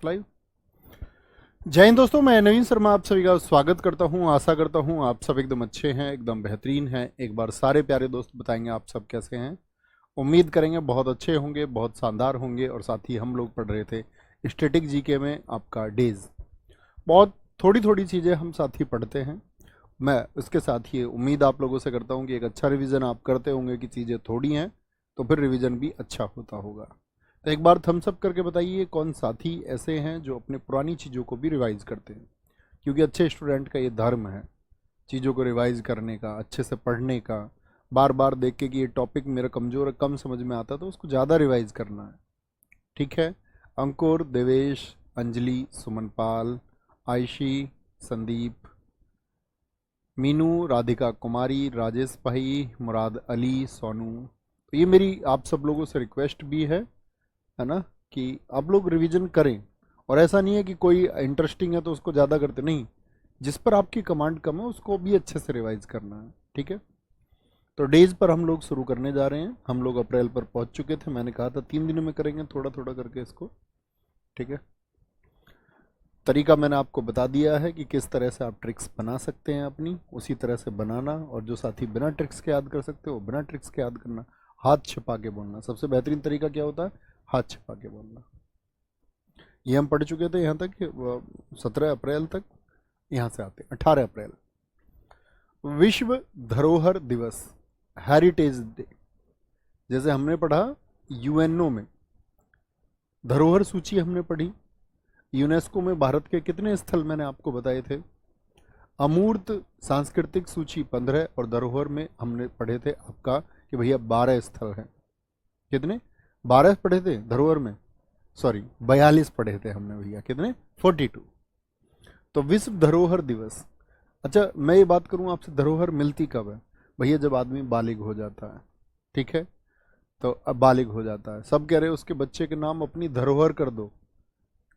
Live. जय हिंद दोस्तों, मैं नवीन शर्मा आप सभी का स्वागत करता हूं। आशा करता हूं आप सब एकदम अच्छे हैं, एकदम बेहतरीन हैं। एक बार सारे प्यारे दोस्त बताएंगे आप सब कैसे हैं। उम्मीद करेंगे बहुत अच्छे होंगे, बहुत शानदार होंगे। और साथ ही हम लोग पढ़ रहे थे स्टैटिक जीके में आपका डेज। बहुत थोड़ी थोड़ी चीज़ें हम साथ ही पढ़ते हैं। मैं उसके साथ ही उम्मीद आप लोगों से करता हूँ कि एक अच्छा रिवीजन आप करते होंगे कि चीज़ें थोड़ी हैं तो फिर रिवीजन भी अच्छा होता होगा। तो एक बार थम्स अप करके बताइए कौन साथी ऐसे हैं जो अपने पुरानी चीज़ों को भी रिवाइज करते हैं, क्योंकि अच्छे स्टूडेंट का ये धर्म है चीज़ों को रिवाइज करने का, अच्छे से पढ़ने का। बार बार देख के कि ये टॉपिक मेरा कमज़ोर है, कम समझ में आता है, तो उसको ज़्यादा रिवाइज करना है। ठीक है। अंकुर, देवेश, अंजलि, सुमनपाल, आयशी, संदीप, मीनू, राधिका कुमारी, राजेश भाई, मुराद अली, सोनू। तो ये मेरी आप सब लोगों से रिक्वेस्ट भी है ना, कि आप लोग रिवीजन करें। और ऐसा नहीं है कि कोई इंटरेस्टिंग है तो उसको ज़्यादा करते नहीं, जिस पर आपकी कमांड कम है उसको भी अच्छे से रिवाइज करना है। ठीक है। तो डेज पर हम लोग शुरू करने जा रहे हैं। हम लोग अप्रैल पर पहुंच चुके थे, मैंने कहा था 3 दिनों में करेंगे, थोड़ा थोड़ा करके इसको। ठीक है। तरीका मैंने आपको बता दिया है कि किस तरह से आप ट्रिक्स बना सकते हैं अपनी, उसी तरह से बनाना। और जो साथी बिना ट्रिक्स के याद कर सकते हो बिना ट्रिक्स के याद करना। हाथ छिपा के बोलना सबसे बेहतरीन तरीका क्या होता है, हाथ छिपा के बोलना। ये हम पढ़ चुके थे यहाँ तक, 17 अप्रैल तक। यहाँ से आते 18 अप्रैल, विश्व धरोहर दिवस, हेरिटेज डे। जैसे हमने पढ़ा यूएनओ में धरोहर सूची हमने पढ़ी। यूनेस्को में भारत के कितने स्थल मैंने आपको बताए थे। अमूर्त सांस्कृतिक सूची 15, और धरोहर में हमने पढ़े थे आपका कि भैया 12 स्थल हैं। कितने, 12 पढ़े थे धरोहर में, सॉरी 42 पढ़े थे हमने भैया, कितने, 42। तो विश्व धरोहर दिवस। अच्छा मैं ये बात करूं आपसे, धरोहर मिलती कब है भैया, जब आदमी बालिग हो जाता है। ठीक है। तो अब बालिग हो जाता है, सब कह रहे हैं उसके बच्चे के नाम अपनी धरोहर कर दो,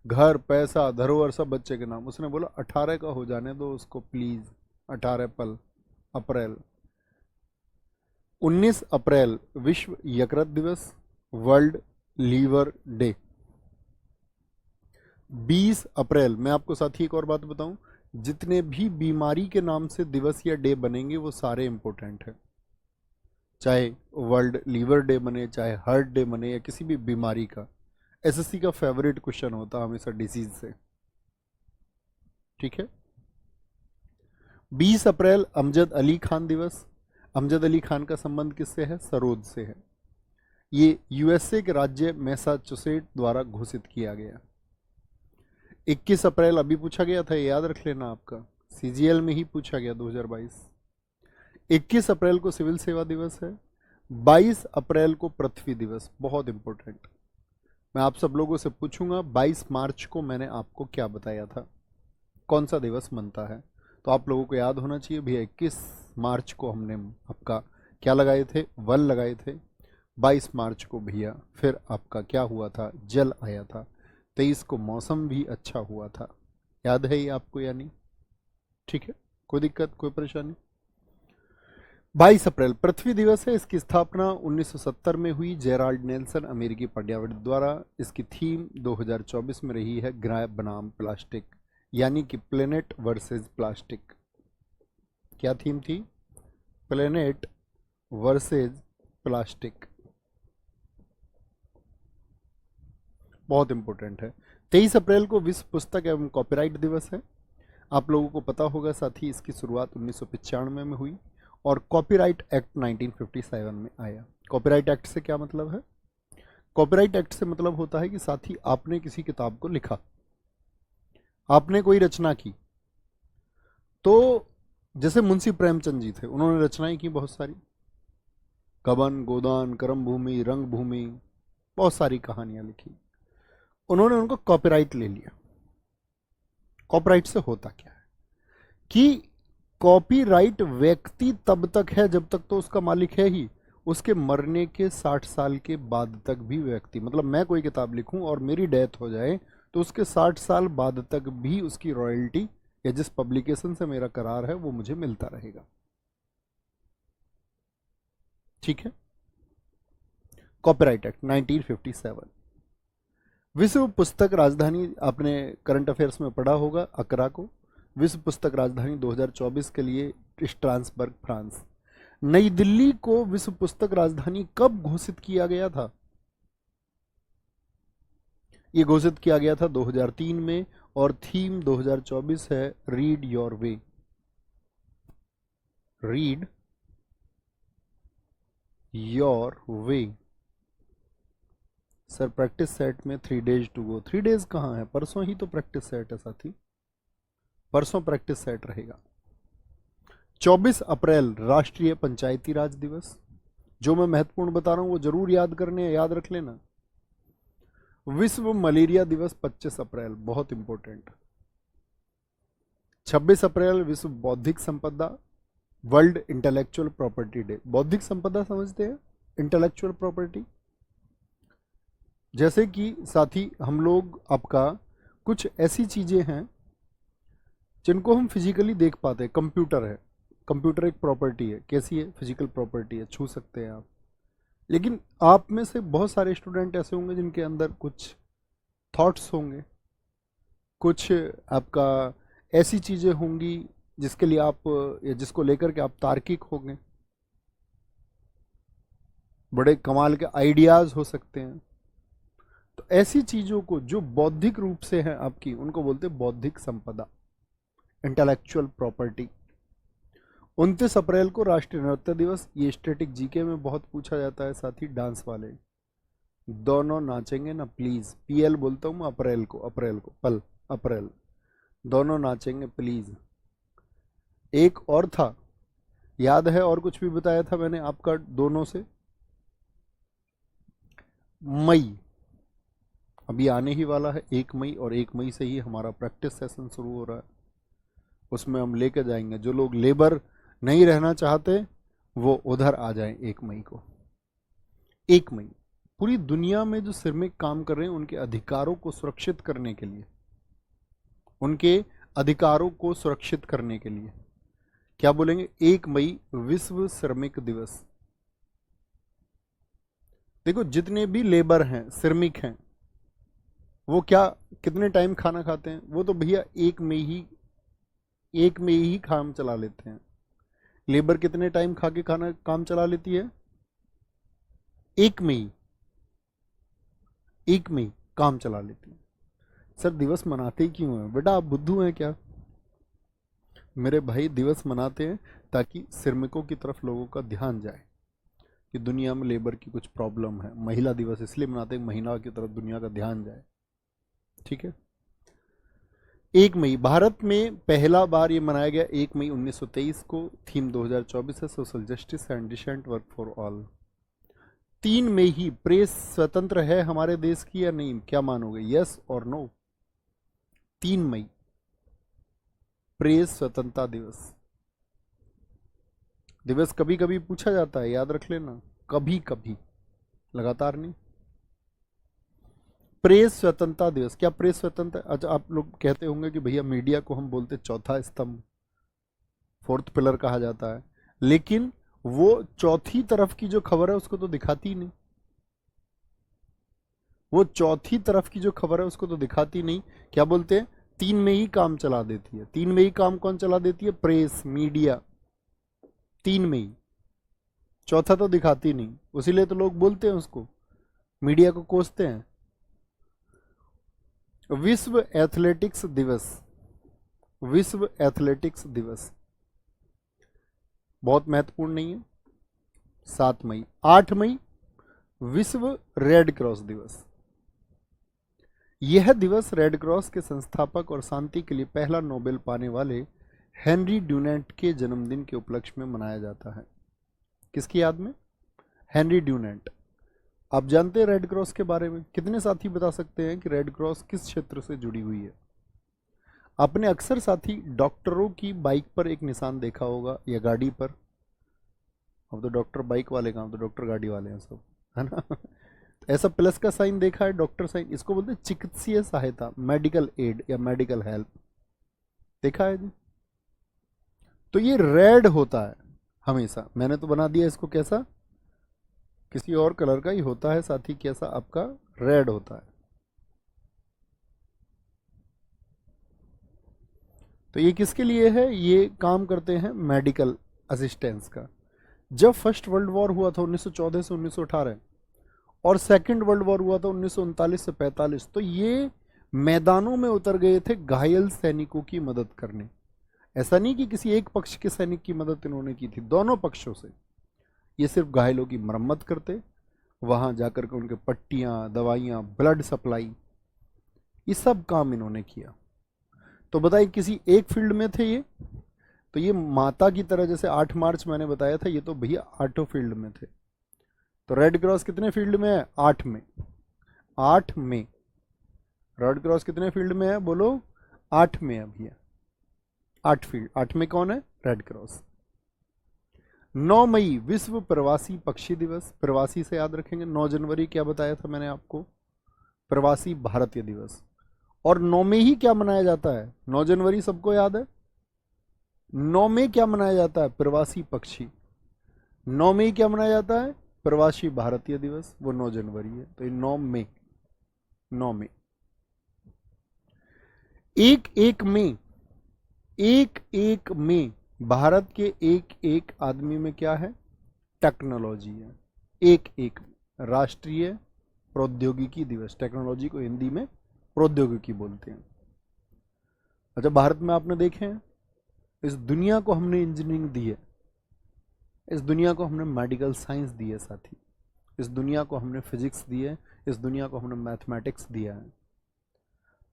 घर पैसा धरोहर सब बच्चे के नाम। उसने बोला 18 का हो जाने दो उसको प्लीज, 18 अप्रैल। 19 अप्रैल विश्व यकृत दिवस, वर्ल्ड लीवर डे। 20 अप्रैल, मैं आपको साथ ही एक और बात बताऊं, जितने भी बीमारी के नाम से दिवस या डे बनेंगे वो सारे इंपॉर्टेंट हैं। चाहे वर्ल्ड लीवर डे बने, चाहे हार्ट डे बने, या किसी भी बीमारी का। एसएससी का फेवरेट क्वेश्चन होता है हमेशा डिजीज से। ठीक है। 20 अप्रैल अमजद अली खान दिवस। अमजद अली खान का संबंध किससे है, सरोद से है। ये यूएसए के राज्य मैसाचुसेट द्वारा घोषित किया गया। 21 अप्रैल अभी पूछा गया था, ये याद रख लेना, आपका सीजीएल में ही पूछा गया 2022। 21 अप्रैल को सिविल सेवा दिवस है। 22 अप्रैल को पृथ्वी दिवस, बहुत इंपॉर्टेंट। मैं आप सब लोगों से पूछूंगा 22 मार्च को मैंने आपको क्या बताया था, कौन सा दिवस मनता है। तो आप लोगों को याद होना चाहिए भैया, 21 मार्च को हमने आपका क्या लगाए थे, वल लगाए थे। 22 मार्च को भैया फिर आपका क्या हुआ था, जल आया था। 23 को मौसम भी अच्छा हुआ था। याद है ये आपको या नहीं। ठीक है, कोई दिक्कत कोई परेशानी। 22 अप्रैल पृथ्वी दिवस है। इसकी स्थापना 1970 में हुई जेराल्ड नेल्सन अमेरिकी पर्यावरण द्वारा। इसकी थीम 2024 में रही है ग्राह बनाम प्लास्टिक, यानी कि प्लेनेट वर्सेस प्लास्टिक। क्या थीम थी, प्लेनेट वर्सेस प्लास्टिक। बहुत इंपॉर्टेंट है। 23 अप्रैल को विश्व पुस्तक एवं कॉपीराइट दिवस है। आप लोगों को पता होगा साथ ही इसकी शुरुआत 1995 में हुई और कॉपीराइट एक्ट 1957 में आया। कॉपीराइट एक्ट से क्या मतलब है, कॉपीराइट एक्ट से मतलब होता है कि साथ ही आपने किसी किताब को लिखा, आपने कोई रचना की, तो जैसे मुंशी प्रेमचंद जी थे, उन्होंने रचनाएं की बहुत सारी, कवन, गोदान, करम भूमि, रंग भूमि, बहुत सारी कहानियां लिखी। उन्होंने उनको कॉपीराइट ले लिया। कॉपीराइट से होता क्या है कि कॉपीराइट व्यक्ति तब तक है जब तक तो उसका मालिक है ही, उसके मरने के 60 साल के बाद तक भी व्यक्ति, मतलब मैं कोई किताब लिखूं और मेरी डेथ हो जाए तो उसके 60 साल बाद तक भी उसकी रॉयल्टी या जिस पब्लिकेशन से मेरा करार है वो मुझे मिलता रहेगा। ठीक है। Copyright act 1957। विश्व पुस्तक राजधानी आपने करंट अफेयर्स में पढ़ा होगा, अकरा को। विश्व पुस्तक राजधानी 2024 के लिए स्ट्रासबर्ग, फ्रांस। नई दिल्ली को विश्व पुस्तक राजधानी कब घोषित किया गया था? ये घोषित किया गया था 2003 में, और थीम 2024 है read your way. Read your way. Sir practice set में 3 डेज टू गो। 3 डेज कहाँ है? परसों ही तो प्रैक्टिस सेट है साथी, परसों प्रैक्टिस सेट रहेगा। 24 अप्रैल राष्ट्रीय पंचायती राज दिवस। जो मैं महत्वपूर्ण बता रहा हूं वो जरूर याद करने, याद रख लेना। विश्व मलेरिया दिवस 25 अप्रैल, बहुत इंपॉर्टेंट। 26 अप्रैल विश्व बौद्धिक संपदा, वर्ल्ड इंटेलेक्चुअल प्रॉपर्टी डे। बौद्धिक संपदा समझते हैं? इंटेलेक्चुअल प्रॉपर्टी, जैसे कि साथी हम लोग आपका कुछ ऐसी चीजें हैं जिनको हम फिजिकली देख पाते हैं। कंप्यूटर है, कंप्यूटर एक प्रॉपर्टी है। कैसी है? फिजिकल प्रॉपर्टी है, छू सकते हैं आप। लेकिन आप में से बहुत सारे स्टूडेंट ऐसे होंगे जिनके अंदर कुछ थॉट्स होंगे, कुछ आपका ऐसी चीजें होंगी जिसके लिए आप, या जिसको लेकर के आप तार्किक होंगे, बड़े कमाल के आइडियाज हो सकते हैं। तो ऐसी चीजों को जो बौद्धिक रूप से हैं आपकी, उनको बोलते हैं बौद्धिक संपदा, इंटेलेक्चुअल प्रॉपर्टी। 29 अप्रैल को राष्ट्रीय नृत्य दिवस। ये स्टैटिक जीके में बहुत पूछा जाता है साथी। डांस वाले दोनों नाचेंगे ना प्लीज। पीएल बोलता हूं मैं अप्रैल को, अप्रैल को पल, अप्रैल। दोनों नाचेंगे प्लीज। एक और था, याद है? और कुछ भी बताया था मैंने आपका दोनों से। मई अभी आने ही वाला है, 1 मई, और 1 मई से ही हमारा प्रैक्टिस सेशन शुरू हो रहा है। उसमें हम लेके जाएंगे। जो लोग लेबर नहीं रहना चाहते वो उधर आ जाएं 1 मई को। 1 मई पूरी दुनिया में जो श्रमिक काम कर रहे हैं उनके अधिकारों को सुरक्षित करने के लिए, उनके अधिकारों को सुरक्षित करने के लिए क्या बोलेंगे? 1 मई विश्व श्रमिक दिवस। देखो जितने भी लेबर हैं, श्रमिक हैं, वो क्या कितने टाइम खाना खाते हैं? वो तो भैया 1 में ही काम चला लेते हैं। लेबर कितने टाइम खा के खाना काम चला लेती है? 1 में ही, 1 में ही काम चला लेती है। सर दिवस मनाते ही क्यों हैं? बेटा आप बुद्धू हैं क्या? मेरे भाई दिवस मनाते हैं ताकि श्रमिकों की तरफ लोगों का ध्यान जाए कि दुनिया में लेबर की कुछ प्रॉब्लम है। महिला दिवस इसलिए मनाते हैं, महिला की तरफ दुनिया का ध्यान जाए। ठीक है। 1 मई भारत में पहला बार ये मनाया गया 1 मई 1923 को। थीम 2024 है social justice and decent work for all. 3 मई ही प्रेस स्वतंत्र है हमारे देश की या नहीं? क्या मानोगे, यस और नो? 3 मई प्रेस स्वतंत्रता दिवस। दिवस कभी कभी पूछा जाता है, याद रख लेना, कभी कभी, लगातार नहीं। प्रेस स्वतंत्रता दिवस। क्या प्रेस स्वतंत्र? अच्छा आप लोग कहते होंगे कि भैया मीडिया को हम बोलते चौथा स्तंभ, 4th पिलर कहा जाता है, लेकिन वो चौथी तरफ की जो खबर है उसको तो दिखाती नहीं। वो चौथी तरफ की जो खबर है उसको तो दिखाती नहीं। क्या बोलते हैं? 3 में ही काम चला देती है। 3 में ही काम कौन चला देती है? Press, media. 3 में ही, चौथा तो दिखाती नहीं, उसीलिए तो लोग बोलते हैं उसको, मीडिया को कोसते हैं। विश्व एथलेटिक्स दिवस। विश्व एथलेटिक्स दिवस बहुत महत्वपूर्ण नहीं है। 7 मई। 8 मई विश्व रेड क्रॉस दिवस। यह दिवस रेड क्रॉस के संस्थापक और शांति के लिए पहला नोबेल पाने वाले हेनरी ड्यूनेंट के जन्मदिन के उपलक्ष्य में मनाया जाता है। किसकी याद में? Henry Dunant. आप जानते हैं रेड क्रॉस के बारे में? कितने साथी बता सकते हैं कि रेड क्रॉस किस क्षेत्र से जुड़ी हुई है? आपने अक्सर साथी डॉक्टरों की बाइक पर एक निशान देखा होगा या गाड़ी पर। अब तो डॉक्टर बाइक वाले काम, तो डॉक्टर गाड़ी वाले हैं सब, है ना? ऐसा प्लस का साइन देखा है, डॉक्टर साइन, इसको बोलते हैं चिकित्सीय सहायता, मेडिकल एड या मेडिकल हेल्प, देखा है जी? तो ये रेड होता है हमेशा। मैंने तो बना दिया इसको कैसा, किसी और कलर का ही होता है साथी। कैसा? आपका रेड होता है। तो ये किसके लिए है? ये काम करते हैं मेडिकल असिस्टेंस का। जब फर्स्ट वर्ल्ड वॉर हुआ था 1914 से 1918 और सेकंड वर्ल्ड वॉर हुआ था 1939 से 45, तो ये मैदानों में उतर गए थे घायल सैनिकों की मदद करने। ऐसा नहीं कि किसी एक पक्ष के सैनिक की मदद इन्होंने की थी, दोनों पक्षों से। ये सिर्फ घायलों की मरम्मत करते, वहां जाकर के उनके पट्टियां, दवाइयां, ब्लड सप्लाई, ये सब काम इन्होंने किया। तो बताइए किसी एक फील्ड में थे ये? तो ये माता की तरह, जैसे 8 मार्च मैंने बताया था, ये तो भैया 8 फील्ड में थे। तो रेड क्रॉस कितने फील्ड में है? 8 में। 8 में रेड क्रॉस कितने फील्ड में है? बोलो। 8 में है भैया, 8 फील्ड। 8 में कौन है? Red cross. 9 मई विश्व प्रवासी पक्षी दिवस। प्रवासी से याद रखेंगे। 9 जनवरी क्या बताया था मैंने आपको? प्रवासी भारतीय दिवस। और 9 में ही क्या मनाया जाता है? 9 जनवरी सबको याद है। 9 में क्या मनाया जाता है? प्रवासी पक्षी। 9 में ही क्या मनाया जाता है? प्रवासी भारतीय दिवस। वो 9 जनवरी है। तो ये 9 मई, 9 मई। एक एक में भारत के एक एक आदमी में क्या है? टेक्नोलॉजी है। एक एक राष्ट्रीय प्रौद्योगिकी दिवस। टेक्नोलॉजी को हिंदी में प्रौद्योगिकी बोलते हैं। अच्छा, भारत में आपने देखे हैं, इस दुनिया को हमने इंजीनियरिंग दी है, इस दुनिया को हमने मेडिकल साइंस दी है साथी, इस दुनिया को हमने फिजिक्स दी है, इस दुनिया को हमने मैथमेटिक्स दिया है।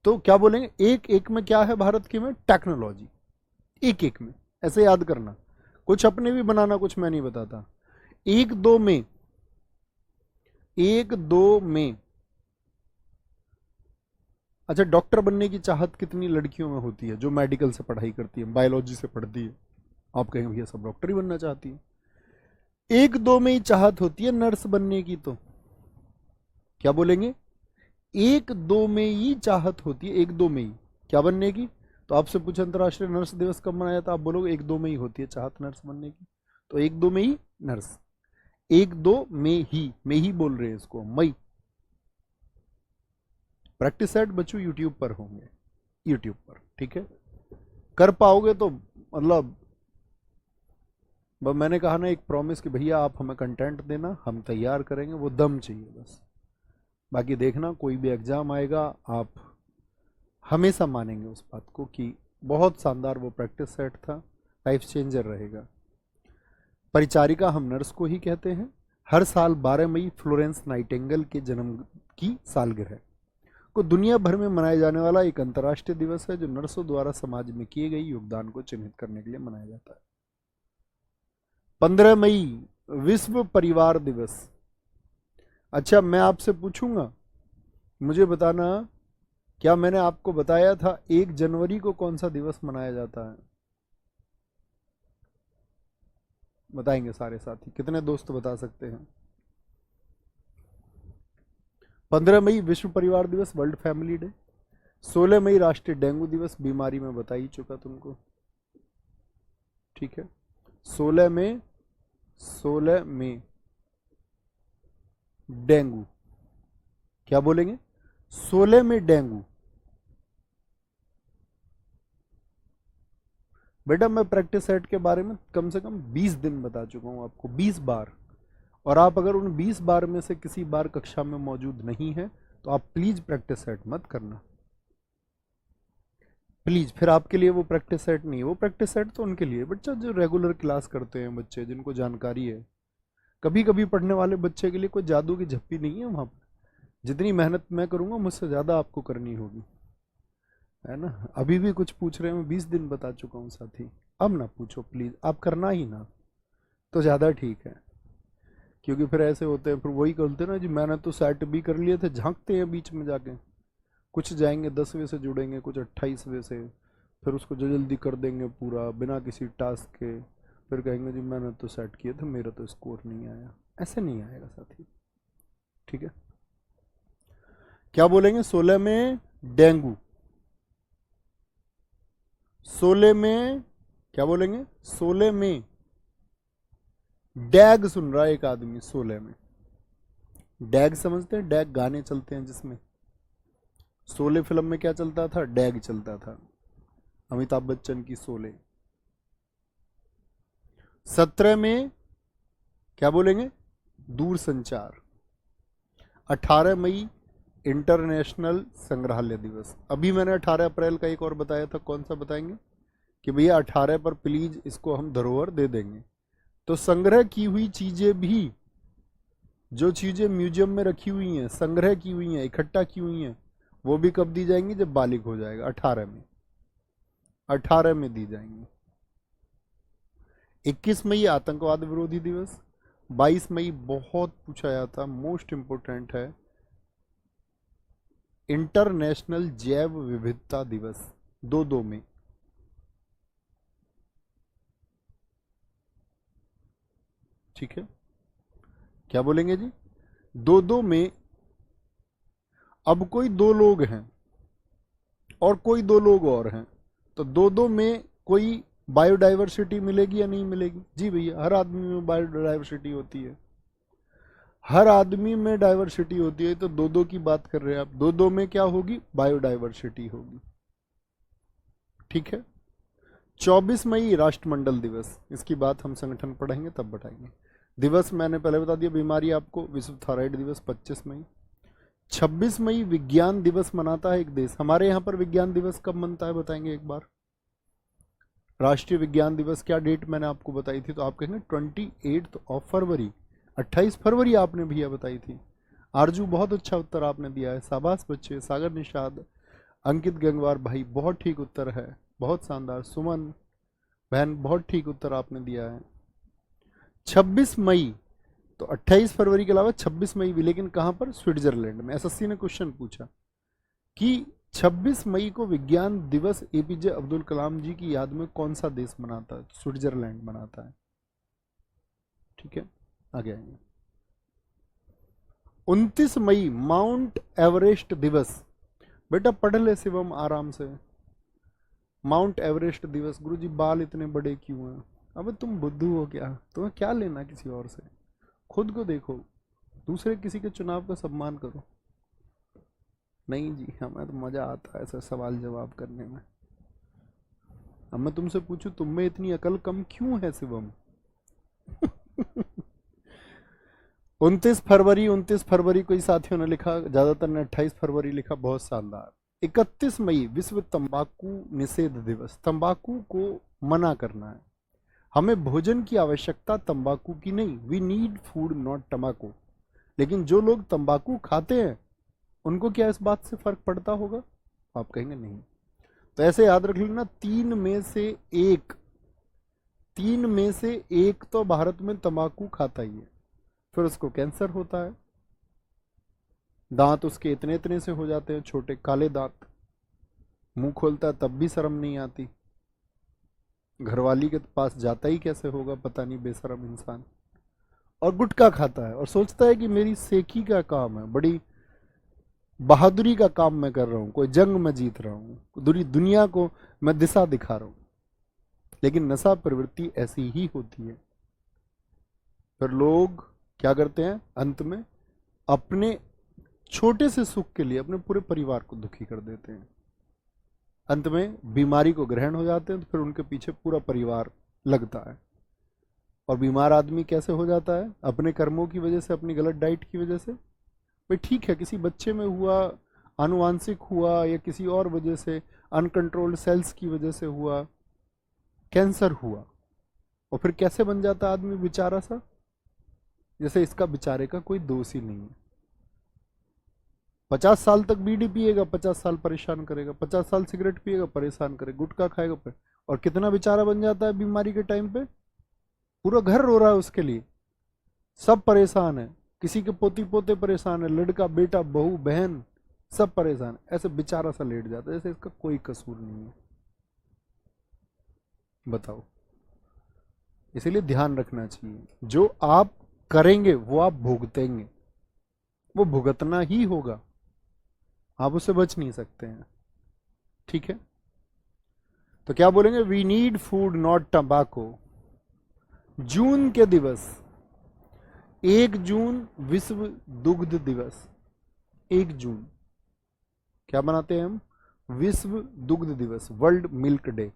तो क्या बोलेंगे? एक एक में क्या है भारत के में? टेक्नोलॉजी। एक एक में, ऐसे याद करना। कुछ अपने भी बनाना, कुछ मैं नहीं बताता। एक दो में, एक दो में। अच्छा, डॉक्टर बनने की चाहत कितनी लड़कियों में होती है जो मेडिकल से पढ़ाई करती है, बायोलॉजी से पढ़ती है? आप कहेंगे भैया सब डॉक्टर ही बनना चाहती है। एक दो में ही चाहत होती है नर्स बनने की। तो क्या बोलेंगे? एक दो में ही चाहत होती है, एक दो में ही क्या बनने की? तो आपसे पूछे अंतर्राष्ट्रीय नर्स दिवस कब मनाया था, आप बोलोगे एक दो में ही होती है चाहत नर्स बनने की। तो एक दो में ही नर्स, एक दो में ही बोल रहे हैं इसको, मई। प्रैक्टिस सेट बच्चों यूट्यूब पर होंगे, यूट्यूब पर, ठीक है? कर पाओगे तो मतलब, मैंने कहा ना एक प्रॉमिस कि भैया आप हमें कंटेंट देना, हम तैयार करेंगे, वो दम चाहिए बस। बाकी देखना कोई भी एग्जाम आएगा, आप हमेशा मानेंगे उस बात को कि बहुत शानदार वो प्रैक्टिस सेट था, लाइफ चेंजर रहेगा। परिचारिका हम नर्स को ही कहते हैं। हर साल 12 मई फ्लोरेंस नाइटिंगेल के जन्म की सालगिरह को दुनिया भर में मनाया जाने वाला एक अंतर्राष्ट्रीय दिवस है जो नर्सों द्वारा समाज में किए गए योगदान को चिन्हित करने के लिए मनाया जाता है। 15 मई विश्व परिवार दिवस। अच्छा, मैं आपसे पूछूंगा, मुझे बताना, क्या मैंने आपको बताया था 1 जनवरी को कौन सा दिवस मनाया जाता है? बताएंगे सारे साथी, कितने दोस्त बता सकते हैं? 15 मई विश्व परिवार दिवस, वर्ल्ड फैमिली डे। 16 मई राष्ट्रीय डेंगू दिवस, बीमारी में बता ही चुका तुमको, ठीक है? 16 में, 16 में डेंगू, क्या बोलेंगे? 16 में डेंगू। बेटा मैं प्रैक्टिस सेट के बारे में कम से कम 20 दिन बता चुका हूं आपको, 20 बार। और आप अगर उन 20 बार में से किसी बार कक्षा में मौजूद नहीं है तो आप प्लीज प्रैक्टिस सेट मत करना, प्लीज। फिर आपके लिए वो प्रैक्टिस सेट नहीं है। वो प्रैक्टिस सेट तो उनके लिए बच्चा जो रेगुलर क्लास करते हैं, बच्चे जिनको जानकारी है। कभी कभी पढ़ने वाले बच्चे के लिए कोई जादू की झप्पी नहीं है वहां पर। जितनी मेहनत मैं करूंगा मुझसे ज्यादा आपको करनी होगी, है ना? अभी भी कुछ पूछ रहे हैं, मैं 20 दिन बता चुका हूँ साथी। अब ना पूछो प्लीज, आप करना ही ना तो ज्यादा ठीक है। क्योंकि फिर ऐसे होते हैं, फिर वही बोलते हैं ना जी मैंने तो सेट भी कर लिए थे, झांकते हैं बीच में जाके। कुछ जाएंगे 10वें से जुड़ेंगे, कुछ 28वें से, फिर उसको जल्दी कर देंगे पूरा बिना किसी टास्क के। फिर कहेंगे जी मैंने तो सेट किए थे, मेरा तो स्कोर नहीं आया। ऐसे नहीं आएगा साथी, ठीक है? क्या बोलेंगे? 16 में डेंगू, 16 में क्या बोलेंगे? 16 में डैग सुन रहा है एक आदमी। 16 में डैग समझते हैं? डैग गाने चलते हैं जिसमें, 16 फिल्म में क्या चलता था? डैग चलता था। अमिताभ बच्चन की 16। 17 में क्या बोलेंगे, दूरसंचार। 18 मई इंटरनेशनल संग्रहालय दिवस। अभी मैंने 18 अप्रैल का एक और बताया था, कौन सा बताएंगे, कि भैया 18 पर प्लीज इसको हम धरोहर दे देंगे। तो संग्रह की हुई चीजें भी, जो चीजें म्यूजियम में रखी हुई हैं, संग्रह की हुई हैं, इकट्ठा की हुई हैं, वो भी कब दी जाएंगी, जब बालिग हो जाएगा, 18 में। 18 में दी जाएंगी। 21 मई आतंकवाद विरोधी दिवस। 22 मई बहुत पूछा जाता, मोस्ट इंपोर्टेंट है, इंटरनेशनल जैव विविधता दिवस। 2 में। ठीक है, क्या बोलेंगे जी, 2 में। अब कोई 2 लोग हैं और कोई 2 लोग और हैं, तो 2 में कोई बायोडाइवर्सिटी मिलेगी या नहीं मिलेगी, जी भैया, हर आदमी में बायोडाइवर्सिटी होती है, हर आदमी में डाइवर्सिटी होती है। तो 2 की बात कर रहे हैं आप, 2 में क्या होगी, बायोडाइवर्सिटी होगी। ठीक है। 24 मई राष्ट्रमंडल दिवस, इसकी बात हम संगठन पढ़ेंगे तब बताएंगे। दिवस मैंने पहले बता दिया, बीमारी आपको, विश्व थायराइड दिवस 25 मई। 26 मई विज्ञान दिवस मनाता है एक देश। हमारे यहाँ पर विज्ञान दिवस कब मनता है बताएंगे एक बार। राष्ट्रीय विज्ञान दिवस क्या डेट मैंने आपको बताई थी, तो आप कहेंगे 28 फरवरी। 28 फरवरी आपने भैया बताई थी। आरजू बहुत अच्छा उत्तर आपने दिया है, शाबाश बच्चे। सागर निषाद, अंकित गंगवार भाई बहुत ठीक उत्तर है, बहुत शानदार। सुमन बहन बहुत ठीक उत्तर आपने दिया है। 26 मई, तो 28 फरवरी के अलावा 26 मई भी, लेकिन कहां पर, स्विट्जरलैंड में। एसएससी ने क्वेश्चन पूछा कि 26 मई को विज्ञान दिवस एपीजे अब्दुल कलाम जी की याद में कौन सा देश मनाता है, स्विट्जरलैंड मनाता है। ठीक है, आगे आएंगे। 29 मई माउंट एवरेस्ट दिवस। बेटा पढ़ ले शिवम आराम से। माउंट एवरेस्ट दिवस। गुरुजी बाल इतने बड़े क्यों हैं, अबे तुम बुद्धू हो क्या, तुम्हें क्या लेना किसी और से, खुद को देखो, दूसरे किसी के चुनाव का सम्मान करो। नहीं जी, हमें तो मजा आता है ऐसा सवाल जवाब करने में। अब मैं तुमसे पूछूं, तुम में इतनी अकल कम क्यों है शिवम? 29 फरवरी कोई साथियों ने लिखा, ज्यादातर ने 28 फरवरी लिखा, बहुत शानदार। 31 मई विश्व तंबाकू निषेध दिवस। तंबाकू को मना करना है, हमें भोजन की आवश्यकता तंबाकू की नहीं, वी नीड फूड नॉट टमाको। लेकिन जो लोग तंबाकू खाते हैं उनको क्या इस बात से फर्क पड़ता होगा, आप कहेंगे नहीं। तो ऐसे याद रख लेना, 3 में से एक तो भारत में तंबाकू खाता ही है, फिर उसको कैंसर होता है, दांत उसके इतने इतने से हो जाते हैं, छोटे काले दांत, मुंह खोलता है तब भी शर्म नहीं आती, घरवाली के पास जाता ही कैसे होगा पता नहीं, बेशरम इंसान। और गुटखा खाता है और सोचता है कि मेरी सेकी का काम है, बड़ी बहादुरी का काम मैं कर रहा हूं, कोई जंग में जीत रहा हूं, पूरी दुनिया को मैं दिशा दिखा रहा हूं। लेकिन नशा प्रवृत्ति ऐसी ही होती है। फिर लोग क्या करते हैं, अंत में अपने छोटे से सुख के लिए अपने पूरे परिवार को दुखी कर देते हैं, अंत में बीमारी को ग्रहण हो जाते हैं, तो फिर उनके पीछे पूरा परिवार लगता है। और बीमार आदमी कैसे हो जाता है, अपने कर्मों की वजह से, अपनी गलत डाइट की वजह से। भाई ठीक है, किसी बच्चे में हुआ, आनुवांशिक हुआ, या किसी और वजह से, अनकंट्रोल्ड सेल्स की वजह से हुआ, कैंसर हुआ, और फिर कैसे बन जाता आदमी बेचारा सा, जैसे इसका बेचारे का कोई दोष ही नहीं है। 50 साल तक बीड़ी पिएगा, 50 साल परेशान करेगा, 50 साल सिगरेट पिएगा, परेशान करेगा, गुटखा खाएगा पर, और कितना बेचारा बन जाता है बीमारी के टाइम पे, पूरा घर रो रहा है उसके लिए, सब परेशान है, किसी के पोती पोते परेशान है, लड़का बेटा बहू बहन सब परेशान, ऐसे बेचारा सा लेट जाता है जैसे इसका कोई कसूर नहीं है। बताओ, इसीलिए ध्यान रखना चाहिए, जो आप करेंगे वो आप भुगतेंगे, वो भुगतना ही होगा, आप उससे बच नहीं सकते हैं। ठीक है, तो क्या बोलेंगे, वी नीड फूड नॉट टंबाको। जून के दिवस, 1 जून विश्व दुग्ध दिवस। 1 जून क्या बनाते हैं हम, विश्व दुग्ध दिवस, वर्ल्ड मिल्क डे।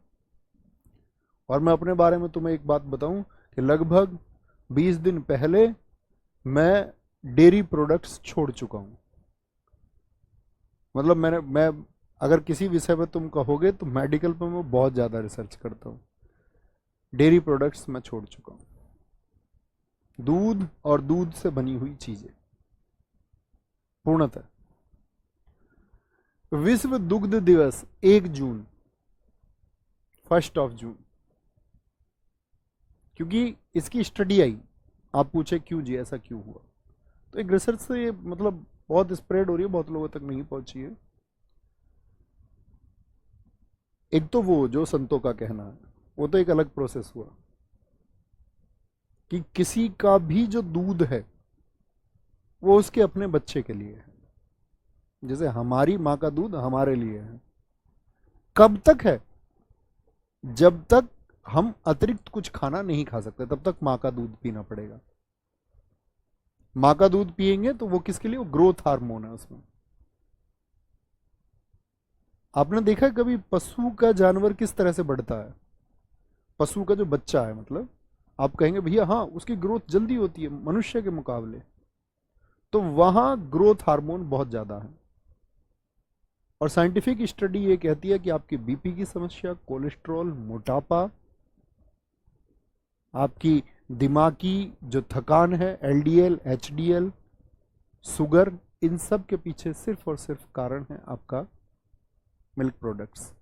और मैं अपने बारे में तुम्हें एक बात बताऊं कि लगभग 20 दिन पहले मैं डेयरी प्रोडक्ट्स छोड़ चुका हूं। मतलब मैं अगर किसी विषय पे तुम कहोगे तो मेडिकल पे मैं बहुत ज़्यादा रिसर्च करता हूँ। डेयरी प्रोडक्ट्स मैं छोड़ चुका हूँ, दूध और दूध से बनी हुई चीजें पूर्णतः। विश्व दुग्ध दिवस 1 जून, 1 जून, क्योंकि इसकी स्टडी आई। आप पूछे क्यों जी, ऐसा क्यों हुआ? तो एक रिसर्च से ये मतलब बहुत स्प्रेड हो रही है, बहुत लोगों तक नहीं पहुंची है। एक तो वो जो संतों का कहना है, वो तो एक अलग प्रोसेस हुआ कि किसी का भी जो दूध है वो उसके अपने बच्चे के लिए है। जैसे हमारी माँ का दूध हमारे लिए है। कब तक है? जब तक हम अतिरिक्त कुछ खाना नहीं खा सकते तब तक माँ का दूध पीना पड़ेगा। माँ का दूध पिएंगे तो वो किसके लिए? वो ग्रोथ हार्मोन है उसमें। आपने देखा है कभी पशु का जानवर किस तरह से बढ़ता है? पशु का जो बच्चा है, मतलब आप कहेंगे भैया हाँ उसकी ग्रोथ जल्दी होती है मनुष्य के मुकाबले, तो वहां ग्रोथ हार्मोन बहुत ज्यादा है। और साइंटिफिक स्टडी ये कहती है कि आपकी बीपी की समस्या, कोलेस्ट्रॉल, मोटापा, आपकी दिमागी जो थकान है, एलडीएल, एचडीएल, शुगर, इन सब के पीछे सिर्फ और सिर्फ कारण है आपका मिल्क प्रोडक्ट्स।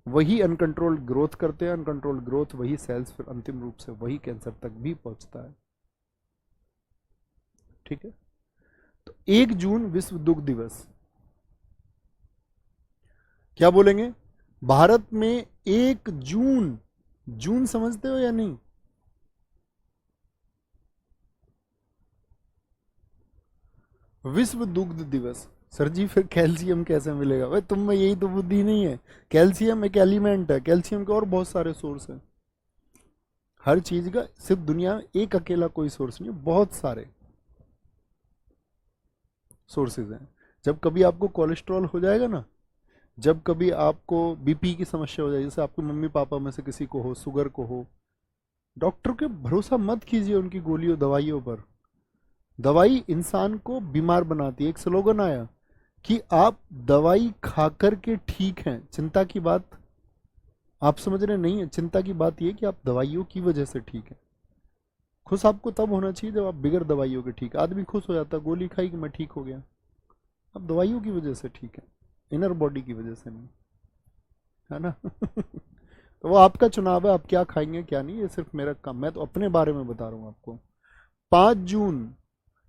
वही अनकंट्रोल्ड ग्रोथ करते हैं, अनकंट्रोल्ड ग्रोथ वही सेल्स फिर अंतिम रूप से वही कैंसर तक भी पहुंचता है। ठीक है, तो 1 जून विश्व दुग्ध दिवस। क्या बोलेंगे? भारत में 1 जून, जून समझते हो या नहीं? विश्व दुग्ध दिवस। सर जी फिर कैल्शियम कैसे मिलेगा? भाई तुम में यही तो बुद्धि नहीं है। कैल्शियम एक एलिमेंट है, कैल्शियम के और बहुत सारे सोर्स हैं। हर चीज का सिर्फ दुनिया में एक अकेला कोई सोर्स नहीं है, बहुत सारे सोर्सेज हैं। जब कभी आपको कोलेस्ट्रॉल हो जाएगा ना, जब कभी आपको बीपी की समस्या हो जाए, जैसे आपके मम्मी पापा में से किसी को हो, शुगर को हो, डॉक्टर के भरोसा मत कीजिए उनकी गोलियों दवाइयों पर। दवाई इंसान को बीमार बनाती है। एक स्लोगन आया कि आप दवाई खा कर के ठीक हैं, चिंता की बात आप समझ रहे नहीं है। चिंता की बात यह कि आप दवाइयों की वजह से ठीक है। खुश आपको तब होना चाहिए जब आप बिगड़ दवाइयों के ठीक। आदमी खुश हो जाता है गोली खाई कि मैं ठीक हो गया। अब दवाइयों की वजह से ठीक है, इनर बॉडी की वजह से नहीं, है ना? तो वो आपका चुनाव है, आप क्या खाएंगे क्या नहीं, ये सिर्फ मेरा काम। मैं तो अपने बारे में बता रहा हूँ आपको। 5 जून,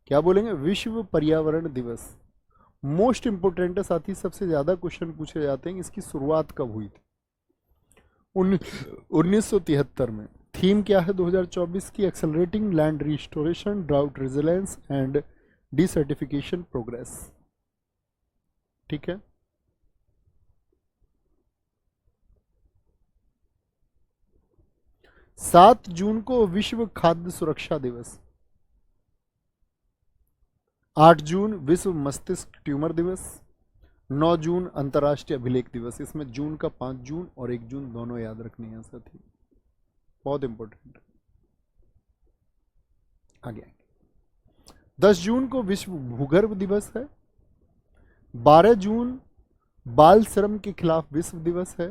क्या बोलेंगे? विश्व पर्यावरण दिवस। मोस्ट इंपोर्टेंट है साथी, सबसे ज्यादा क्वेश्चन पूछे जाते हैं इसकी शुरुआत कब हुई थी? 1973 में। थीम क्या है 2024 की? Accelerating land restoration, drought resilience and desertification progress. ठीक है, 7 जून को विश्व खाद्य सुरक्षा दिवस। 8 जून विश्व मस्तिष्क ट्यूमर दिवस। 9 जून अंतर्राष्ट्रीय अभिलेख दिवस। इसमें जून का 5 जून और 1 जून दोनों याद रखनी है साथी, बहुत इंपॉर्टेंट। आगे 10 जून को विश्व भूगर्भ दिवस है। 12 जून बाल श्रम के खिलाफ विश्व दिवस है।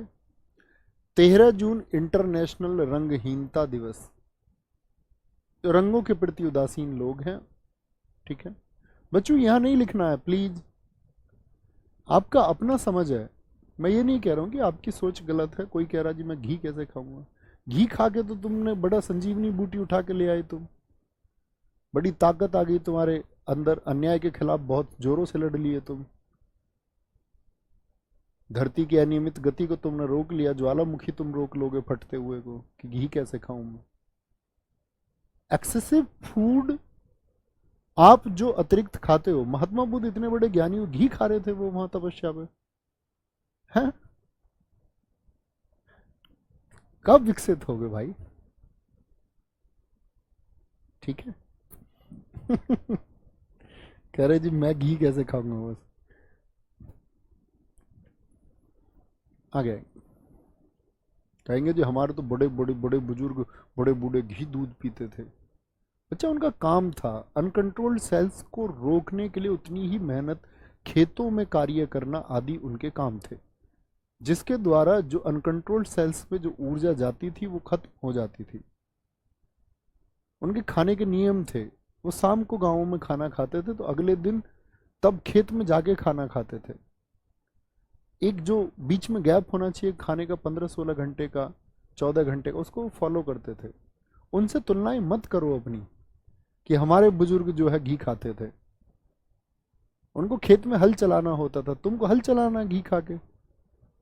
13 जून इंटरनेशनल रंगहीनता दिवस, जो रंगों के प्रति उदासीन लोग हैं। ठीक है बच्चों, यहां नहीं लिखना है प्लीज, आपका अपना समझ है। मैं ये नहीं कह रहा हूं कि आपकी सोच गलत है। कोई कह रहा जी मैं घी कैसे खाऊंगा? घी खा के तो तुमने बड़ा संजीवनी बूटी उठा के ले आए, तुम बड़ी ताकत आ गई तुम्हारे अंदर, अन्याय के खिलाफ बहुत जोरों से लड़ लिए तुम। धरती की अनियमित गति को तुमने रोक लिया, ज्वालामुखी तुम रोक लोगे फटते हुए को कि घी कैसे खाऊं मैं? एक्सेसिव फूड आप जो अतिरिक्त खाते हो, महात्मा बुद्ध इतने बड़े ज्ञानी हो, घी खा रहे थे वो वहां तपस्या पे, हैं? कब विकसित हो गए भाई? ठीक है। कह रहे जी मैं घी कैसे खाऊंगा बस। आगे कहेंगे जी हमारे तो बड़े बड़े बड़े बुजुर्ग बड़े बूढ़े घी दूध पीते थे। अच्छा, उनका काम था अनकंट्रोल्ड सेल्स को रोकने के लिए उतनी ही मेहनत, खेतों में कार्य करना आदि उनके काम थे, जिसके द्वारा जो अनकंट्रोल्ड सेल्स में जो ऊर्जा जाती थी वो खत्म हो जाती थी। उनके खाने के नियम थे, वो शाम को गाँवों में खाना खाते थे तो अगले दिन तब खेत में जाके खाना खाते थे। एक जो बीच में गैप होना चाहिए खाने का 15-16 घंटे का, 14 घंटे का, उसको फॉलो करते थे। उनसे तुलनाएं मत करो अपनी कि हमारे बुजुर्ग जो है घी खाते थे, उनको खेत में हल चलाना होता था, तुमको हल चलाना घी खा के,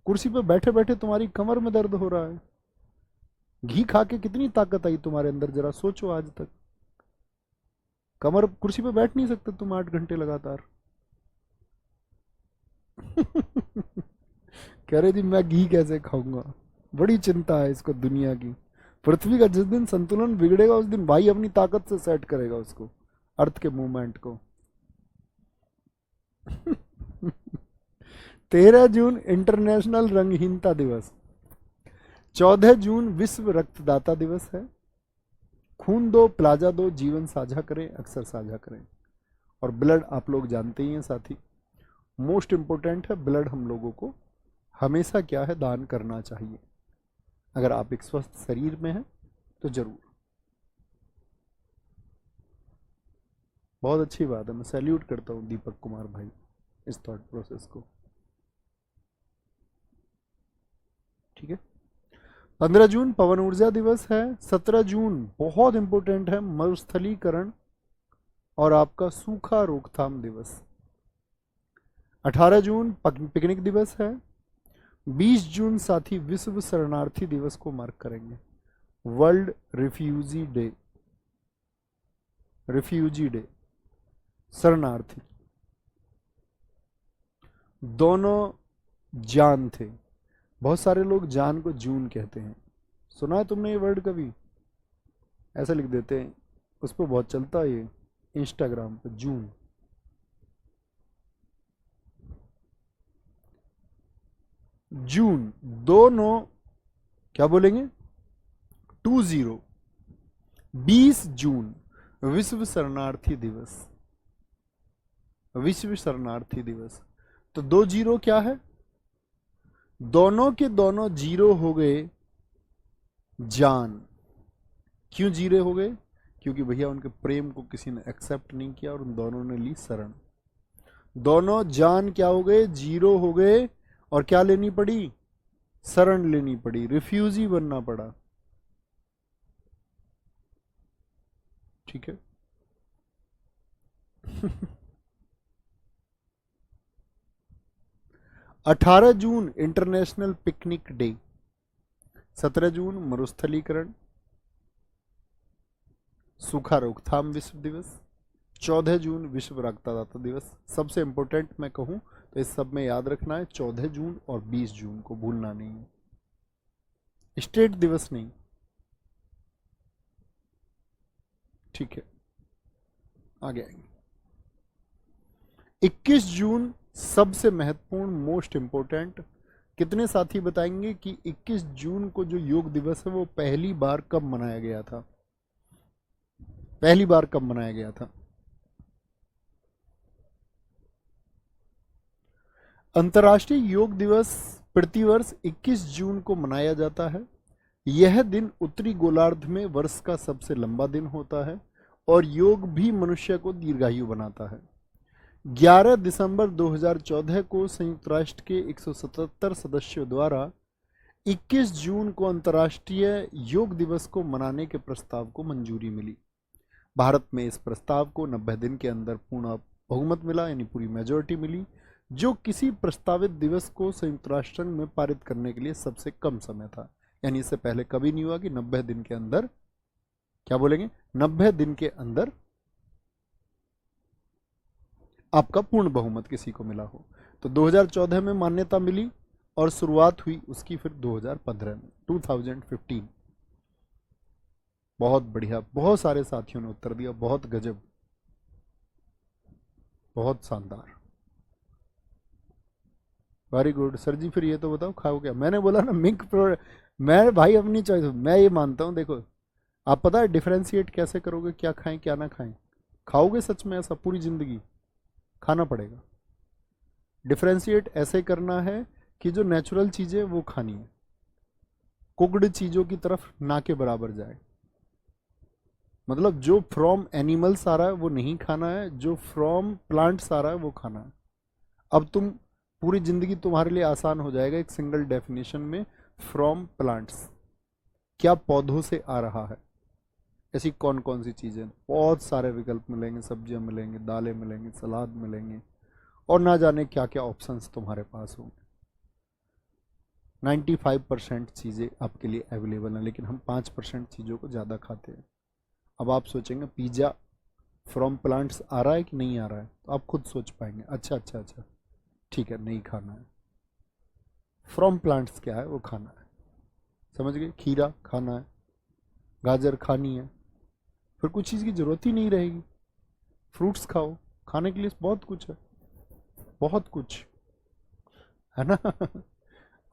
कुर्सी पे बैठे बैठे तुम्हारी कमर में दर्द हो रहा है। घी खा के कितनी ताकत आई तुम्हारे अंदर, जरा सोचो। आज तक कमर, कुर्सी पे बैठ नहीं सकते तुम 8 घंटे लगातार। कह रहे जी मैं घी कैसे खाऊंगा, बड़ी चिंता है इसको दुनिया की। पृथ्वी का जिस दिन संतुलन बिगड़ेगा उस दिन भाई अपनी ताकत से सेट करेगा उसको, अर्थ के मूवमेंट को। 13 जून इंटरनेशनल रंगहीनता दिवस। 14 जून विश्व रक्तदाता दिवस है। खून दो, प्लाजा दो, जीवन साझा करें, अक्सर साझा करें। और ब्लड आप लोग जानते ही हैं साथी, मोस्ट इंपोर्टेंट है। ब्लड हम लोगों को हमेशा क्या है, दान करना चाहिए। अगर आप एक स्वस्थ शरीर में हैं तो जरूर। बहुत अच्छी बात है, मैं सैल्यूट करता हूं दीपक कुमार भाई इस थॉट प्रोसेस को। ठीक है। 15 जून पवन ऊर्जा दिवस है। 17 जून बहुत इंपॉर्टेंट है, मरुस्थलीकरण और आपका सूखा रोकथाम दिवस। 18 जून पिकनिक दिवस है। 20 जून साथी विश्व शरणार्थी दिवस को मार्क करेंगे, world refugee day. Refugee day, शरणार्थी। दोनों जान थे। बहुत सारे लोग जान को जून कहते हैं, सुना है तुमने ये वर्ड कभी? ऐसा लिख देते हैं, उस पर बहुत चलता है ये इंस्टाग्राम पर, जून। जून, दोनों क्या बोलेंगे, 20। 20 जून विश्व शरणार्थी दिवस। विश्व शरणार्थी दिवस। तो 2 जीरो क्या है, दोनों के दोनों जीरो हो गए जान। क्यों जीरो हो गए? क्योंकि भैया उनके प्रेम को किसी ने एक्सेप्ट नहीं किया और उन दोनों ने ली शरण। दोनों जान क्या हो गए, जीरो हो गए। और क्या लेनी पड़ी, शरण लेनी पड़ी, रिफ्यूजी बनना पड़ा। ठीक है। 18 जून इंटरनेशनल पिकनिक डे। 17 जून मरुस्थलीकरण, सूखा रोकथाम विश्व दिवस। 14 जून विश्व रक्तदाता दिवस। सबसे इंपॉर्टेंट मैं कहूं तो इस सब में याद रखना है 14 जून और 20 जून को भूलना नहीं है, स्टेट दिवस नहीं। ठीक है, आगे आएंगे। 21 जून सबसे महत्वपूर्ण, मोस्ट इंपॉर्टेंट। कितने साथी बताएंगे कि 21 जून को जो योग दिवस है वो पहली बार कब मनाया गया था? पहली बार कब मनाया गया था? अंतर्राष्ट्रीय योग दिवस प्रतिवर्ष 21 जून को मनाया जाता है। यह दिन उत्तरी गोलार्ध में वर्ष का सबसे लंबा दिन होता है और योग भी मनुष्य को दीर्घायु बनाता है। 11 दिसंबर 2014 को संयुक्त राष्ट्र के 177 सदस्यों द्वारा 21 जून को अंतर्राष्ट्रीय योग दिवस को मनाने के प्रस्ताव को मंजूरी मिली। भारत में इस प्रस्ताव को 90 दिन के अंदर पूर्ण बहुमत मिला, यानी पूरी मेजोरिटी मिली, जो किसी प्रस्तावित दिवस को संयुक्त राष्ट्र संघ में पारित करने के लिए सबसे कम समय था। यानी इससे पहले कभी नहीं हुआ कि 90 दिन के अंदर, क्या बोलेंगे, 90 दिन के अंदर आपका पूर्ण बहुमत किसी को मिला हो। तो 2014 में मान्यता मिली और शुरुआत हुई उसकी फिर 2015 में, 2015। बहुत बढ़िया, बहुत सारे साथियों ने उत्तर दिया, बहुत गजब, बहुत शानदार। वेरी गुड सर जी। फिर ये तो बताओ खाओ क्या? मैंने बोला ना मिल्क प्रोडक्ट। मैं भाई अपनी चॉइस, मैं ये मानता हूँ। देखो आप पता है डिफरेंशिएट कैसे करोगे, क्या खाएं क्या ना खाएं? खाओगे सच में ऐसा पूरी जिंदगी? खाना पड़ेगा। डिफरेंशिएट ऐसे करना है कि जो नेचुरल चीज़ें वो खानी है, कुकड चीज़ों की तरफ ना के बराबर जाए। मतलब जो फ्रॉम एनिमल्स आ रहा है वो नहीं खाना है, जो फ्रॉम प्लांट्स आ रहा है वो खाना है। अब तुम पूरी जिंदगी तुम्हारे लिए आसान हो जाएगा एक सिंगल डेफिनेशन में, फ्रॉम प्लांट्स, क्या पौधों से आ रहा है। ऐसी कौन कौन सी चीज़ें, बहुत सारे विकल्प मिलेंगे, सब्जियां मिलेंगी, दालें मिलेंगी, सलाद मिलेंगे, और ना जाने क्या क्या ऑप्शंस तुम्हारे पास होंगे। 95% चीज़ें आपके लिए अवेलेबल हैं, लेकिन हम 5% चीज़ों को ज़्यादा खाते हैं। अब आप सोचेंगे पिज़्ज़ा फ्रॉम प्लांट्स आ रहा है कि नहीं आ रहा है, तो आप खुद सोच पाएंगे अच्छा अच्छा अच्छा ठीक है नहीं खाना है। फ्रॉम प्लांट्स क्या है वो खाना है, समझ गए? खीरा खाना है, गाजर खानी है, फिर कुछ चीज़ की ज़रूरत ही नहीं रहेगी। फ्रूट्स खाओ, खाने के लिए बहुत कुछ है, बहुत कुछ है ना।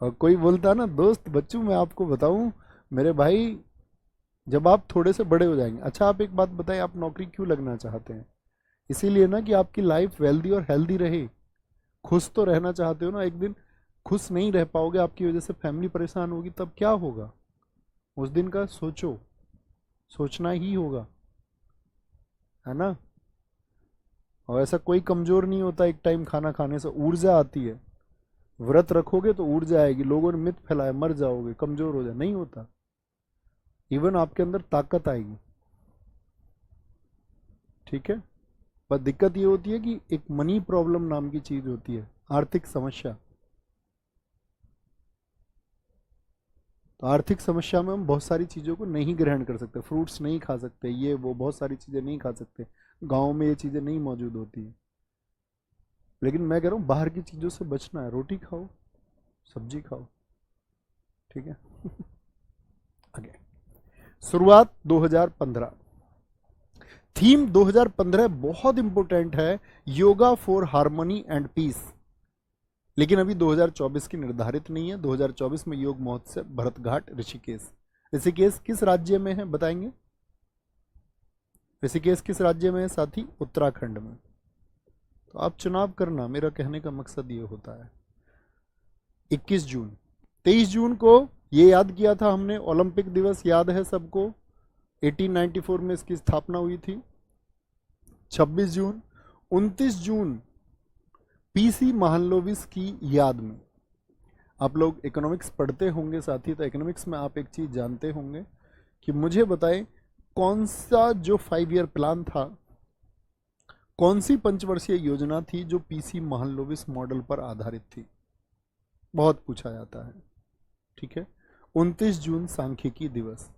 और कोई बोलता है ना दोस्त बच्चों मैं आपको बताऊं मेरे भाई, जब आप थोड़े से बड़े हो जाएंगे। अच्छा आप एक बात बताएं, आप नौकरी क्यों लगना चाहते हैं? इसीलिए ना कि आपकी लाइफ वेल्दी और हेल्दी रहे। खुश तो रहना चाहते हो ना। एक दिन खुश नहीं रह पाओगे, आपकी वजह से फैमिली परेशान होगी, तब क्या होगा? उस दिन का सोचो, सोचना ही होगा, है ना। और ऐसा कोई कमजोर नहीं होता, एक टाइम खाना खाने से ऊर्जा आती है। व्रत रखोगे तो ऊर्जा आएगी, लोगों ने मिथ फैलाया मर जाओगे कमजोर हो जाए, नहीं होता। इवन आपके अंदर ताकत आएगी, ठीक है। पर दिक्कत ये होती है कि एक मनी प्रॉब्लम नाम की चीज होती है, आर्थिक समस्या। तो आर्थिक समस्या में हम बहुत सारी चीज़ों को नहीं ग्रहण कर सकते, फ्रूट्स नहीं खा सकते, ये वो बहुत सारी चीज़ें नहीं खा सकते, गाँव में ये चीज़ें नहीं मौजूद होती हैं। लेकिन मैं कह रहा हूँ बाहर की चीज़ों से बचना है, रोटी खाओ, सब्जी खाओ, ठीक है। आगे शुरुआत 2015, थीम 2015 बहुत इंपॉर्टेंट है, yoga for harmony and peace. लेकिन अभी 2024 की निर्धारित नहीं है। 2024 में योग महोत्सव भरतघाट ऋषिकेश। ऋषिकेश किस राज्य में है बताएंगे? ऋषिकेश किस राज्य में है साथी? उत्तराखंड में। तो आप चुनाव करना, मेरा कहने का मकसद ये होता है। 21 जून, 23 जून को ये याद किया था हमने, ओलंपिक दिवस याद है सबको, 1894 में इसकी स्थापना हुई थी। 26 जून, 29 जून पीसी महालनोबिस की याद में। आप लोग इकोनॉमिक्स पढ़ते होंगे साथी, तो इकोनॉमिक्स में आप एक चीज जानते होंगे कि मुझे बताएं कौन सा जो 5 ईयर प्लान था, कौन सी पंचवर्षीय योजना थी जो पीसी महालनोबिस मॉडल पर आधारित थी? बहुत पूछा जाता है, ठीक है। 29 जून सांख्यिकी दिवस,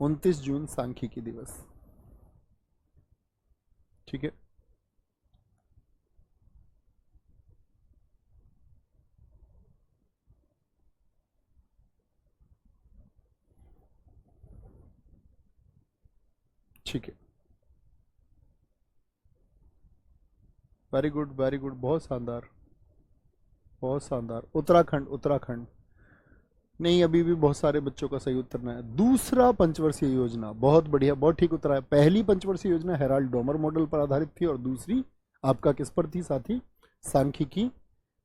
29 जून सांख्यिकी दिवस, ठीक है। ठीक है, वेरी गुड वेरी गुड, बहुत शानदार, बहुत शानदार। उत्तराखंड, उत्तराखंड नहीं, अभी भी बहुत सारे बच्चों का सही उत्तर नहीं है। दूसरा पंचवर्षीय योजना, बहुत बढ़िया, बहुत ठीक उत्तर है। पहली पंचवर्षीय योजना हेराल्ड डोमर मॉडल पर आधारित थी, और दूसरी आपका किस पर थी साथी? सांख्यिकी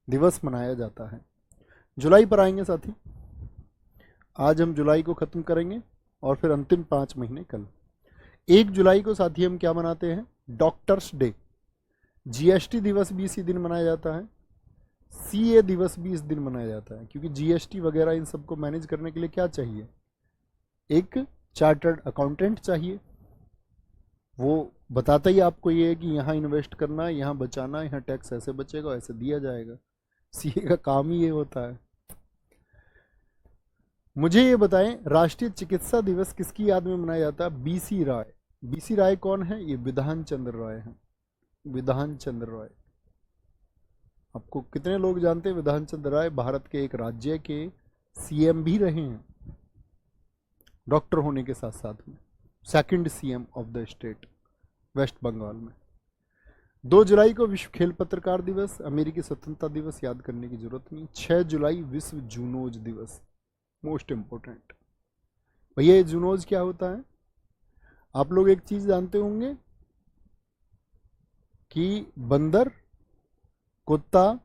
दिवस मनाया जाता है। जुलाई पर आएंगे साथी, आज हम जुलाई को खत्म करेंगे और फिर अंतिम 5 महीने कल। 1 जुलाई को साथी हम क्या मनाते हैं? Doctors day. जीएसटी दिवस भी इसी दिन मनाया जाता है, सीए दिवस भी इस दिन मनाया जाता है, क्योंकि जीएसटी वगैरह इन सबको मैनेज करने के लिए क्या चाहिए? एक चार्टर्ड अकाउंटेंट चाहिए। वो बताता ही आपको ये है कि यहाँ इन्वेस्ट करना है, यहाँ बचाना है, यहाँ टैक्स ऐसे बचेगा, ऐसे दिया जाएगा। सीए का काम ही ये होता है। मुझे ये बताएं राष्ट्रीय चिकित्सा दिवस किसकी याद में मनाया जाता है? बीसी राय। बीसी राय कौन है? ये विधान चंद्र राय हैं, विधान चंद्र राय। आपको कितने लोग जानते हैं विधान चंद्र राय भारत के एक राज्य के सीएम भी रहे हैं, डॉक्टर होने के साथ साथ में second CM of the state West Bengal में। 2 जुलाई को विश्व खेल पत्रकार दिवस, अमेरिकी स्वतंत्रता दिवस, याद करने की जरूरत नहीं। 6 जुलाई विश्व जूनोज दिवस, मोस्ट इंपोर्टेंट। भैया ये जूनोज क्या होता है? आप लोग एक चीज जानते होंगे कि बंदर, कुत्ता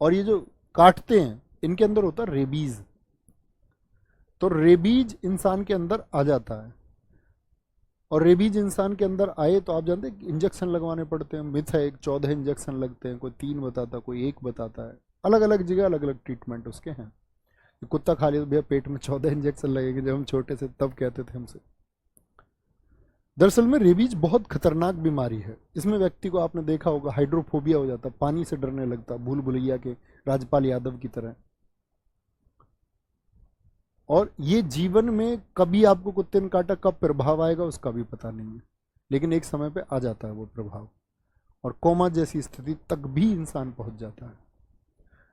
और ये जो काटते हैं इनके अंदर होता है रेबीज। तो रेबीज इंसान के अंदर आ जाता है, और रेबीज इंसान के अंदर आए तो आप जानते हैं इंजेक्शन लगवाने पड़ते हैं। मिथ है, 14 इंजेक्शन लगते हैं, कोई 3 बताता, कोई 1 बताता है। अलग अलग जगह अलग अलग ट्रीटमेंट उसके हैं। कुत्ता खा लिया तो भैया पेट में 14 इंजेक्शन लगेंगे, जब हम छोटे से तब कहते थे हमसे। दरअसल में रेबीज बहुत खतरनाक बीमारी है। इसमें व्यक्ति को आपने देखा होगा हाइड्रोफोबिया हो जाता, पानी से डरने लगता, भूल भुलैया के राजपाल यादव की तरह। और ये जीवन में कभी आपको कुत्ते ने काटा, कब प्रभाव आएगा उसका भी पता नहीं है, लेकिन एक समय पे आ जाता है वो प्रभाव, और कोमा जैसी स्थिति तक भी इंसान पहुंच जाता है।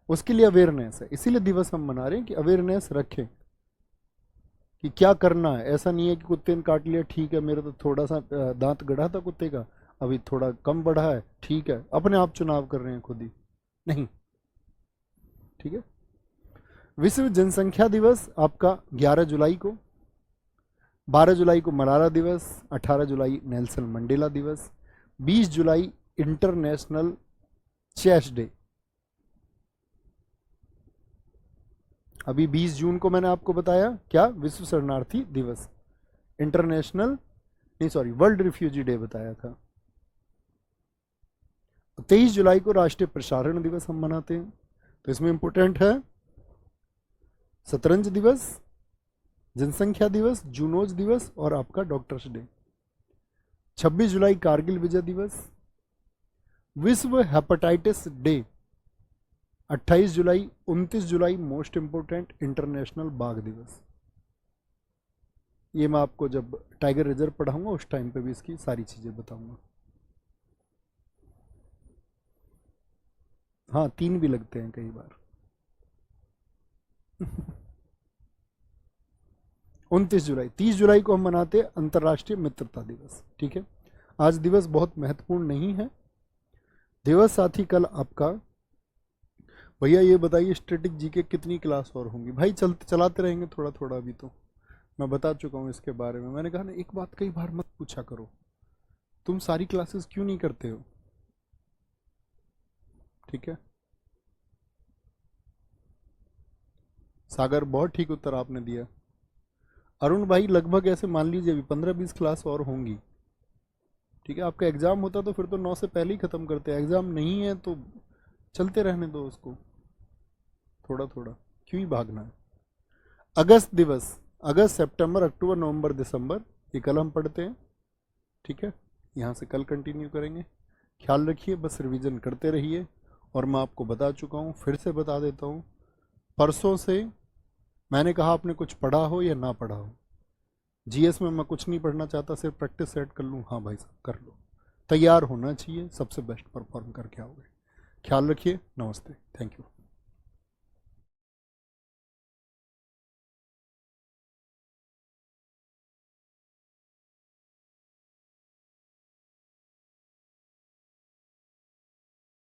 उसके लिए अवेयरनेस है, इसीलिए दिवस हम मना रहे हैं कि अवेयरनेस रखें कि क्या करना है। ऐसा नहीं है कि कुत्ते ने काट लिया, ठीक है, मेरा तो थोड़ा सा दांत गढ़ा था कुत्ते का, अभी थोड़ा कम बढ़ा है, ठीक है, अपने आप चुनाव कर रहे हैं खुद ही, नहीं। ठीक है। विश्व जनसंख्या दिवस आपका 11 जुलाई को, 12 जुलाई को मलाला दिवस, 18 जुलाई नेल्सन मंडेला दिवस, 20 जुलाई इंटरनेशनल चेस डे। अभी 20 जून को मैंने आपको बताया क्या, विश्व शरणार्थी दिवस, इंटरनेशनल नहीं सॉरी वर्ल्ड रिफ्यूजी डे बताया था। 23 जुलाई को राष्ट्रीय प्रसारण दिवस हम मनाते हैं, तो इसमें इंपोर्टेंट है शतरंज दिवस, जनसंख्या दिवस, जूनोज दिवस और आपका डॉक्टर्स डे। 26 जुलाई कारगिल विजय दिवस, विश्व हेपेटाइटिस डे 28 जुलाई, 29 जुलाई मोस्ट इंपोर्टेंट इंटरनेशनल बाघ दिवस। ये मैं आपको जब टाइगर रिजर्व पढ़ाऊंगा उस टाइम पे भी इसकी सारी चीजें बताऊंगा। हाँ 3 भी लगते हैं कई बार। 29 जुलाई, 30 जुलाई को हम मनाते हैं अंतर्राष्ट्रीय मित्रता दिवस। ठीक है, आज दिवस बहुत महत्वपूर्ण नहीं है दिवस। साथ ही कल आपका, भैया ये बताइए स्टैटिक जीके कितनी क्लास और होंगी? भाई चलाते रहेंगे थोड़ा थोड़ा, अभी तो मैं बता चुका हूँ इसके बारे में। मैंने कहा ना, एक बात कई बार मत पूछा करो, तुम सारी क्लासेस क्यों नहीं करते हो? ठीक है, सागर बहुत ठीक उत्तर आपने दिया। अरुण भाई लगभग ऐसे मान लीजिए अभी 15-20 क्लास और होंगी। ठीक है, आपका एग्जाम होता तो फिर तो 9 से पहले ही खत्म करते, एग्जाम नहीं है तो चलते रहने दो उसको, थोड़ा थोड़ा क्यों ही भागना है। अगस्त दिवस, अगस्त, सितंबर, अक्टूबर, नवंबर, दिसंबर, ये कल हम पढ़ते हैं। ठीक है, यहाँ से कल कंटिन्यू करेंगे। ख्याल रखिए, बस रिवीजन करते रहिए। और मैं आपको बता चुका हूँ, फिर से बता देता हूँ, परसों से मैंने कहा आपने कुछ पढ़ा हो या ना पढ़ा हो, जीएस में मैं कुछ नहीं पढ़ना चाहता, सिर्फ प्रैक्टिस सेट कर लूँ। हाँ भाई साहब कर लो, तैयार होना चाहिए, सबसे बेस्ट परफॉर्म करके आओगे। ख्याल रखिए, नमस्ते, थैंक यू।